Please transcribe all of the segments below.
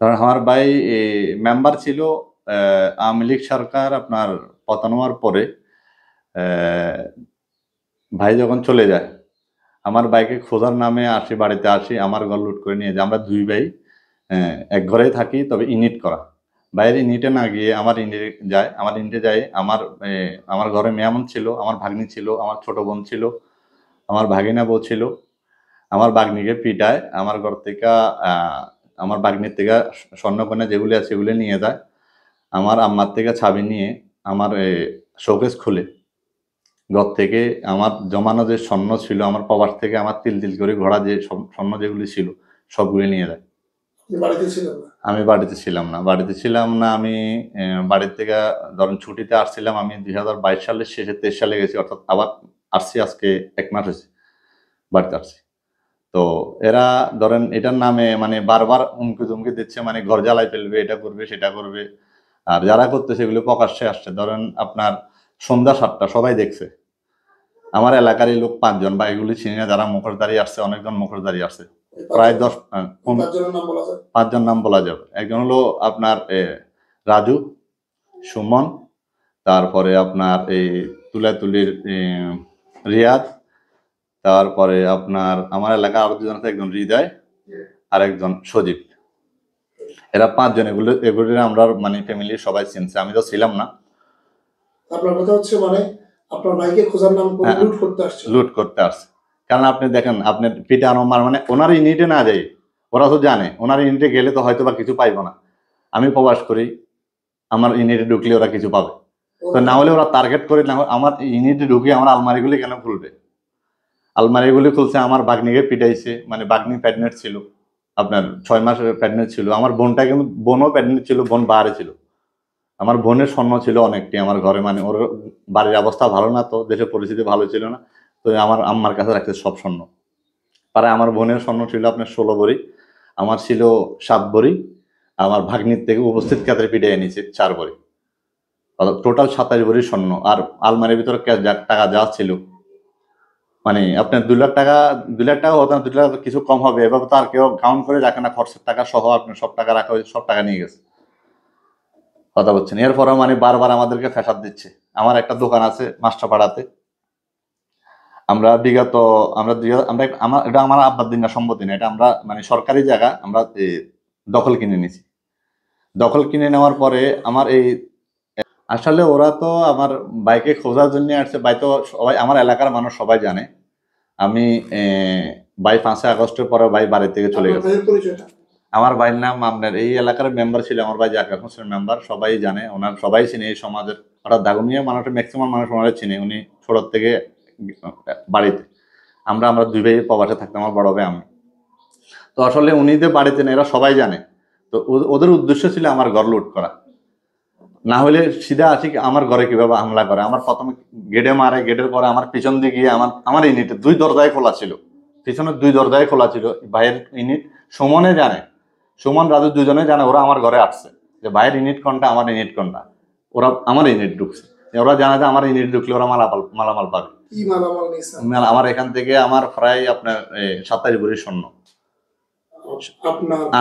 ধরেন আমার ভাই মেম্বার ছিল আওয়ামী লীগ সরকার আপনার পতন হওয়ার পরে। ভাই যখন চলে যায়, আমার ভাইকে খোঁজার নামে আসি, বাড়িতে আসি, আমার ঘর লুট করে নিয়ে যায়। আমরা দুই ভাই এক ঘরেই থাকি, তবে ইউনিট করা। ভাইয়ের ইউনিটে না গিয়ে আমার ইউনিটে যায়, আমার ইউনিটে যাই। আমার ঘরে মেয়ামন ছিল, আমার ভাগ্নি ছিল, আমার ছোট বোন ছিল, আমার ভাগিনা বউ ছিল। আমার ভাগ্নিকে পিটায়, আমার ঘর থেকে আমার ভাগ্নির থেকে স্বর্ণকন্যা যেগুলি আছে সেগুলি নিয়ে যায়। আমার আম্মার থেকে চাবি নিয়ে আমার শোকেস খুলে ঘর থেকে আমার জমানো যে স্বর্ণ ছিল, আমার প্রবাস থেকে আমার তিল তিল করে ঘোড়া যে স্বর্ণ যেগুলি ছিল সবগুলি নিয়ে যায়। আমি বাড়িতে ছিলাম না, আমি বাড়ির থেকে ধরেন ছুটিতে আসছিলাম। আমি 2022 সালের শেষে 23 সালে গেছি, অর্থাৎ আবার আসছি আজকে 1 মাস হয়েছে বাড়িতে আসছি। তো এরা ধরেন এটার নামে মানে বারবার হুমকি ধুমকি দিচ্ছে, মানে ঘর জ্বালাই ফেলবে, এটা করবে সেটা করবে। আর যারা করতে সেগুলো প্রকাশ্যে আসছে। ধরেন আপনার সন্ধ্যা 7টা সবাই দেখছে। আমার এলাকারই লোক 5 জন, বা এগুলি চিনি না, যারা মুখোশধারী আসছে, অনেকজন মুখোশধারী আসছে, প্রায় 5 জন নাম বলা যাবে। একজন হলো আপনার রাজু, সুমন, তারপরে আপনার এই তুলাতুলির রিয়াদ, তারপরে আপনার আমার এলাকার আরো 2 জন আছে, একজন হৃদয় আর একজন সজীব। এরা 5 জন, এগুলি আমরা মানে ফ্যামিলির সবাই চিনছে, আমি তো ছিলাম না। আপনার কথা হচ্ছে মানে আপনার ভাইকে খোঁজার নাম করে লুট করতে আসছে। কারণ আপনি দেখেন, আপনি পিটানো মার মানে ওনার ইউনিটে না যাই, ওরা তো জানে ওনার ইউনিটে গেলে তো হয়তো বা কিছু পাইবো না। আমি প্রবাস করি, আমার ইউনিটে ঢুকলে ওরা কিছু পাবে। তো না হলে ওরা টার্গেট করে, না আমার ইউনিটে ঢুকে আমার আলমারিগুলি কেন খুলবে? আলমারিগুলি খুলছে, আমার বাগ্নিকে পিটাইছে, মানে বাগ্নি প্রেগনেন্ট ছিল, আপনার 6 মাসের প্রেগনেন্ট ছিল। আমার বোনটা কিন্তু, বোনও প্রেগনেন্ট ছিল, বোন বাহারে ছিল। আমার বোনের স্বর্ণ ছিল অনেকটি আমার ঘরে, মানে ওর বাড়ির অবস্থা ভালো না, তো দেশের পরিস্থিতি ভালো ছিল না, তো আমার আম্মার কাছে রাখছে সব স্বর্ণ। পারে আমার বোনের স্বর্ণ ছিল আপনার 16 ভরি, আমার ছিল 7 ভরি, আমার ভাগ্নির থেকে উপস্থিত কাতের পিঠে এনেছে 4 ভরি, টোটাল 27 ভরি স্বর্ণ। আর আলমারির ভিতরে ক্যাশ টাকা যা ছিল, মানে আপনার 2 লাখ টাকা, 2 লাখ টাকা হতো না, 2 লাখ কিছু কম হবে, এভাবে তো আর কেউ কাউন্ট করে রাখে না, খরচের টাকা সহ আপনার সব টাকা রাখা হয়েছে, সব টাকা নিয়ে গেছে। কথা বলছেন, এরপরেও মানে বারবার আমাদেরকে ফ্যাসাদ দিচ্ছে। আমার একটা দোকান আছে মাস্টারপাড়াতে, আমরা বিগত আমরা আমরা আমার এটা আমার আব্বার দিন না, সম্পত্তি না, এটা আমরা মানে সরকারি জায়গা আমরা দখল কিনে নিছি। দখল কিনে নেওয়ার পরে আমার আসলে ওরা তো আমার বাইকে খোঁজার জন্য আসছে। বাই তো সবাই, আমার এলাকার মানুষ সবাই জানে আমি বাই 5 আগস্টের পরে ভাই বাড়ি থেকে চলে গেছে। আমার ভাইয়ের নাম আপনার এই এলাকার মেম্বার ছিল, আমার ভাই জাকির হোসেন মেম্বার, সবাই জানে, ওনার সবাই চিনে এই সমাজের। অর্থাৎ দাগনিয়া মানুষের ম্যাক্সিমাম মানুষ ওনারা চিনে। উনি ছোট থেকে বাড়িতে, আমরা 2 ভাই প্রবাসে থাকতাম, আমার বড় ভাই আমি। তো আসলে উনি যে বাড়িতে না, এরা সবাই জানে। তো ওদের উদ্দেশ্য ছিল আমার ঘর লুট করা। না হলে সিধা আসি আমার ঘরে কিভাবে হামলা করে। আমার প্রথমে গেটে মারে, গেটের পরে আমার পিছন দিকে আমার ইউনিটে 2 দরজায় খোলা ছিল, পিছনের 2 দরজায় খোলা ছিল। ভাইয়ের ইউনিট সুমনে জানে, সুমন রাজু 2 জনে জানে ওরা আমার ঘরে আসছে, যে ভাইয়ের ইউনিট কোনটা, আমার ইউনিট কোনটা। ওরা আমার ইউনিট ঢুকছে, ওরা জানে যে আমার ইউনিট ঢুকলে ওরা মালামাল পাবে। আমার এখান থেকে আমার প্রায় আপনার 27 ভরি স্বর্ণ।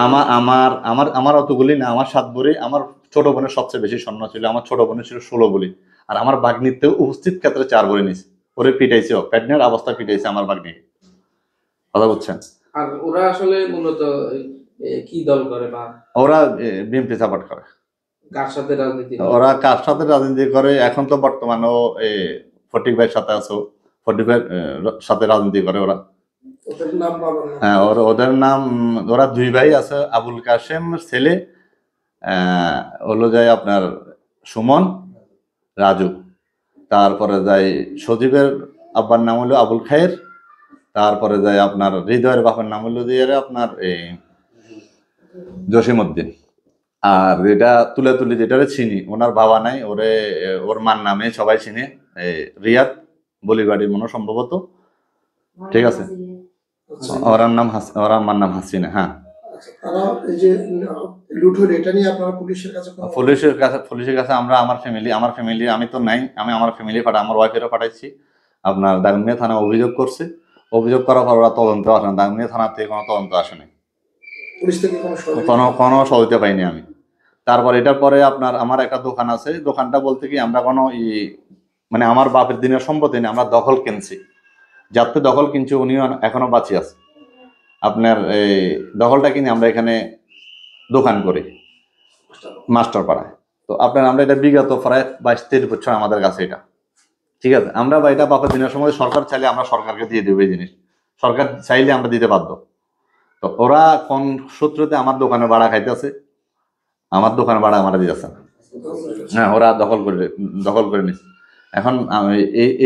আমার আমার আমার অতগুলি না, আমার 7 ভরি। আমার ছোট বোনের সবচেয়ে বেশি স্বর্ণ ছিল, আমার ছোট বোনের ছিল 16 ভরি। আর আমার বাগ্নিতেও উপস্থিত ক্ষেত্রে 4 ভরি নিছে। ওরে পিটাইছে, প্রেগনেন্ট অবস্থা পিটাইছে আমার বাগ্নিকে। কথা বুঝছেন? আর ওরা আসলে মূলত কি দল করে বা ওরা বিএনপি সাপোর্ট করে। কার সাথে রাজনীতি করে? ওরা কার সাথে রাজনীতি করে এখন তো বর্তমানে ও ফটিক ভাইয়ের সাথে আছে, ফটিক ভাইয়ের সাথে রাজনীতি করে ওরা। হ্যাঁ, ওদের নাম, ওরা 2 ভাই আছে, আবুল কাশেম ছেলে হলো যায় আপনার সুমন, রাজু। তারপরে যায় সজীবের আব্বার নাম হলো আবুল খায়ের। তারপরে যায় আপনার হৃদয়ের বাপের নাম হলো দিয়ে আপনার জসিমউদ্দিন। আর যেটা তুলাতুলি যেটারে চিনি, ওনার বাবা নাই, ওর মার নামে সবাই চিনে, রিয়াদ বলিবাড়ি মনে সম্ভবত, ঠিক আছে। ওর মার নাম হাসিনা। হ্যাঁ, পুলিশের কাছে আমরা আমার ফ্যামিলি আমি তো নাই, আমি আমার ফ্যামিলি আমার ওয়াইফেরও পাঠাইছি। আপনার দাগনভূঞা থানা অভিযোগ করছে, অভিযোগ করার পর ওরা তদন্ত আসে না, দাগনভূঞা থানা থেকে কোনো তদন্ত আসেনি। পুলিশ থেকে কোনো সহযোগিতা? কোনো সহযোগিতা পাইনি আমি। তারপর এটার পরে আপনার আমার একটা দোকান আছে, দোকানটা বলতে কি আমরা কোনো মানে আমার বাপের দিনের সম্পত্তি নেই, আমরা দখল কিনছি। যাতে দখল কিনছি উনিও এখনো বাঁচি আছে। আপনার এই দখলটা কিনে আমরা এখানে দোকান করি মাস্টার পাড়ায়। তো আপনার আমরা এটা বিগত প্রায় 22-23 বছর আমাদের কাছে এটা, ঠিক আছে। আমরা বা এটা বাপের দিনের সময় সরকার চাইলে আমরা সরকারকে দিয়ে দেবো এই জিনিস, সরকার চাইলে আমরা দিতে বাধ্য। তো ওরা কোন সূত্রতে আমার দোকানে ভাড়া খাইতেছে, আমার দোকানে ভাড়া আমরা দিতেছে না। হ্যাঁ, ওরা দখল করে নিচ্ছে। এখন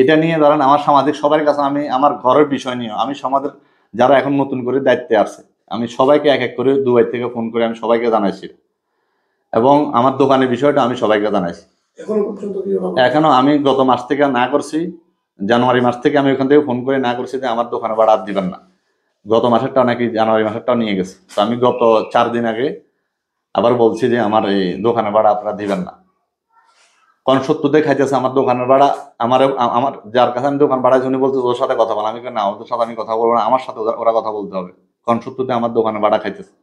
এটা নিয়ে ধরেন আমার সামাজিক সবার কাছে আমি আমার ঘরের বিষয় নিয়ে আমি সমাজের যারা এখন নতুন করে দায়িত্বে আসছে আমি সবাইকে এক এক করে দুবাই থেকে ফোন করে আমি সবাইকে জানাইছি, এবং আমার দোকানের বিষয়টা আমি সবাইকে জানাইছি। এখনো পর্যন্ত কি ওরা এখনো আমি গত মাস থেকে না করছি, জানুয়ারি মাস থেকে আমি ওখান থেকে ফোন করে না করছি যে আমার দোকানে ভাড়া আর দিবেন না। গত মাসেরটা নাকি জানুয়ারি মাসেরটাও নিয়ে গেছে। তো আমি গত 4 দিন আগে আবার বলছি যে আমার এই দোকানে ভাড়া আপনারা দিবেন না। কোন সত্যতে খাইতেছে আমার দোকানের ভাড়া, আমার যার কাছে আমি দোকান ভাড়া উনি বলতে ওর সাথে কথা বলা, আমি না ওদের সাথে আমি কথা বলবো না, আমার সাথে ওরা কথা বলতে হবে। কোন সত্যতে আমার দোকানে ভাড়া খাইতেছে।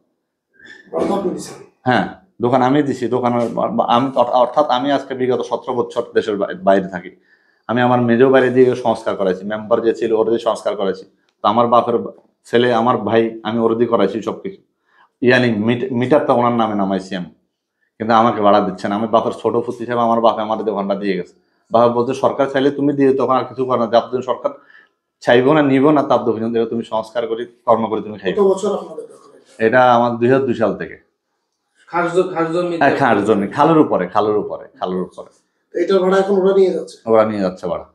বাধা আপনি দিচ্ছেন? হ্যাঁ, দোকান আমি দিছি, দোকানের আমি অর্থাৎ আমি আজকে বিগত 17 বছর দেশের বাইরে থাকি। আমি আমার মেজো বাইরে দিয়ে সংস্কার করাইছি, মেম্বার যে ছিল ওর দিয়ে সংস্কার করাইছি। তো আমার বাপের ছেলে আমার ভাই আমি ওর দিয়ে করাইছি সবকিছু। ইয়ানি মিটারটা ওনার নামে নামাইছি আমি, কিন্তু আমাকে ভাড়া দিচ্ছে না। আমি বাপের ছোট পুত্র হিসেবে আমার বাপে আমার দোকানটা দিয়ে গেছে। বাবা বলছে সরকার চাইলে তুমি দিয়ে, তখন আর কিছু করো না, যতদিন সরকার চাইবো না নিবো না তার পর্যন্ত তুমি সংস্কার করি কর্ম করে তুমি কত খাইবে। বছর আপনাদের দখলে? এটা আমার 2002 সাল থেকে। খাস জমি খালের উপরে। এটার ভাড়া এখন ওরা নিয়ে যাচ্ছে? ওরা নিয়ে যাচ্ছে ভাড়া।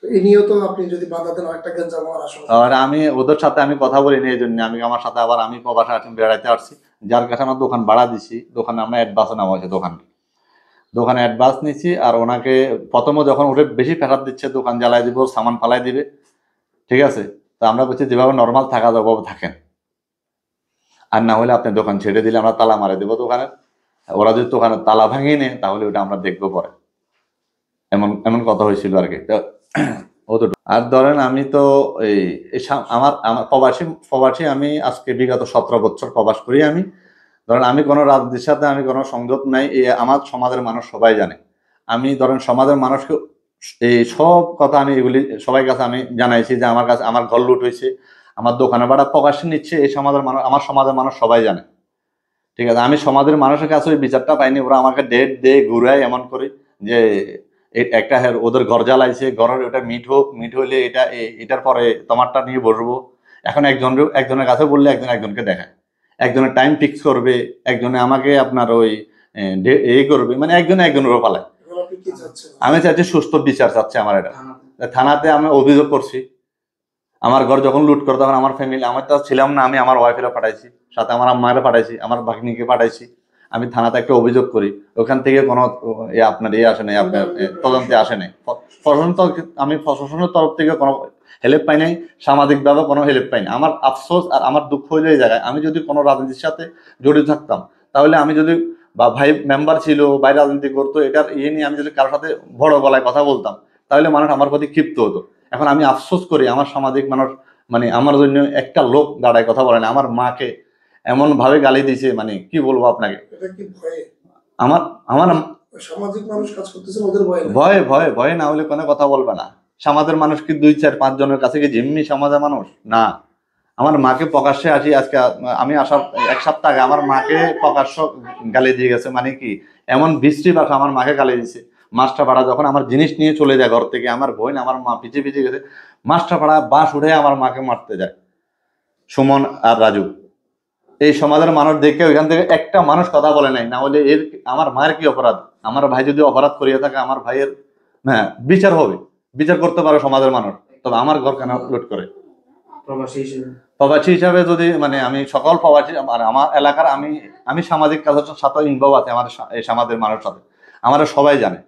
এই নিয়েও তো আপনি যদি বাধা দেন একটা গেঞ্জাম হওয়ার আশঙ্কা। আর আমি ওদের সাথে আমি কথা বলিনি এই জন্য, আমি আমার সাথে আবার আমি প্রবাসে বেড়াইতে আসছি, যার কাছে আমার দোকান ভাড়া দিছি, দোকানে আমরা অ্যাডভান্স নেওয়া হয়েছে, দোকানে অ্যাডভান্স নিচ্ছি। আর ওনাকে প্রথমে যখন ওটা বেশি ফেরত দিচ্ছে, দোকান জ্বালাই দিব, সামান ফালাই দিবে, ঠিক আছে। তো আমরা বলছি যেভাবে নর্মাল থাকা যাবে থাকেন, আর না হলে আপনি দোকান ছেড়ে দিলে আমরা তালা মারে দেবো দোকানের। ওরা যদি দোকানের তালা ভাঙিয়ে নেয় তাহলে ওটা আমরা দেখবো পরে, এমন এমন কথা হয়েছিল আর কি। আর ধরেন আমি তো আমার প্রবাসী আমি আজকে বিগত 17 বছর প্রবাস করি। আমি ধরেন আমি কোনো রাজনীতির সাথে আমি কোনো সংযোগ নাই, আমার সমাজের মানুষ সবাই জানে। আমি ধরেন সমাজের মানুষকে এই সব কথা আমি এগুলি সবাই কাছে আমি জানাইছি যে আমার কাছে আমার ঘর লুট হয়েছে, আমার দোকানে ভাড়া প্রকাশ্যে নিচ্ছে, এই সমাজের মানুষ আমার সমাজের মানুষ সবাই জানে, ঠিক আছে। আমি সমাজের মানুষের কাছে ওই বিচারটা পাইনি। ওরা আমাকে ডেট দিয়ে ঘুরায় এমন করে যে একটা ওদের ঘর জ্বালাইছে, ঘরের ওটা মিট হইলে এটার পরে তোমারটা নিয়ে বসবো। এখন একজনের কাছে বললে একজনকে দেখায়, একজনের টাইম ফিক্স করবে, একজনে আমাকে আপনার ওই করবে, মানে একজনের উপর পালায়। এখন আপনি কি চাচ্ছেন? আমি চাচ্ছি সুস্থ বিচার চাচ্ছি আমার। এটা থানাতে আমি অভিযোগ করছি। আমার ঘর যখন লুট করে তখন আমার ফ্যামিলি, আমার তো ছিলাম না, আমি আমার ওয়াইফেরা পাঠাইছি, সাথে আমার আম্মারে পাঠাইছি, আমার ভাগ্নিকে পাঠাইছি। আমি থানাতে একটা অভিযোগ করি, ওখান থেকে কোনো আপনার আসে নাই, আপনার তদন্তে আসে নাই। আমি প্রশাসনের তরফ থেকে কোনো হেল্প পাই নাই, সামাজিকভাবে কোনো হেল্প পাই না। আমার আফসোস আর আমার দুঃখ হইলে এই জায়গায়, আমি যদি কোনো রাজনীতির সাথে জড়িত থাকতাম, তাহলে আমি যদি বা ভাই মেম্বার ছিল বাইরে রাজনীতি করতো, এটার নিয়ে আমি যদি কারোর সাথে বড় গলায় কথা বলতাম, তাহলে মানুষ আমার প্রতি ক্ষিপ্ত হতো। এখন আমি আফসোস করি আমার সামাজিক মানুষ, মানে আমার জন্য একটা লোক দাঁড়ায় কথা বলে না। আমার মাকে এমন ভাবে গালি দিয়েছে, মানে কি বলবো আপনাকে। এটা কি ভয়ে? আমার আমার সামাজিক মানুষ কাজ করতেছেন ওদের ভয়ে? ভয়ে না হলে কোনো কথা বলবে না। সমাজের মানুষ কি 2-4-5 জনের কাছে কি জিম্মি সমাজের মানুষ না। আমার মাকে প্রকাশ্যে আসি আজকে, আমি আসার 1 সপ্তাহ আগে আমার মাকে প্রকাশ্য গালি দিয়ে গেছে। মানে কি এমন বৃষ্টি ভাষা আমার মাকে গালি দিয়েছে। মাস্টার পাড়া যখন আমার জিনিস নিয়ে চলে যায় ঘর থেকে, আমার বোন আমার মা পিছিয়ে গেছে, মাস্টার পাড়া বাস উঠে আমার মাকে মারতে যায় সুমন আর রাজু। এই সমাজের মানুষ দেখে ওইখান থেকে একটা মানুষ কথা বলে নাই, না হলে আমার মায়ের কি অপরাধ। আমার ভাই যদি অপরাধ করিয়ে থাকে, আমার ভাইয়ের হ্যাঁ বিচার হবে, বিচার করতে পারে সমাজের মানুষ। তবে আমার ঘর কেন লুট করে? প্রবাসী হিসাবে যদি মানে আমি সকল প্রবাসী আমার এলাকার আমি সামাজিক কাজের সাথে ইনভলভ আছে আমার এই সমাজের মানুষের সাথে, আমার সবাই জানে।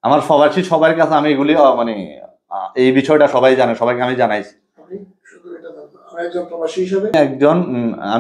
আমার প্রবাসী সবার কাছে আমি এগুলি মানে এই বিষয়টা সবাই জানে, সবাইকে আমি জানাইছি। আপনি শুধু এটা জানতেন, আর একজন প্রবাসী হিসেবে একজন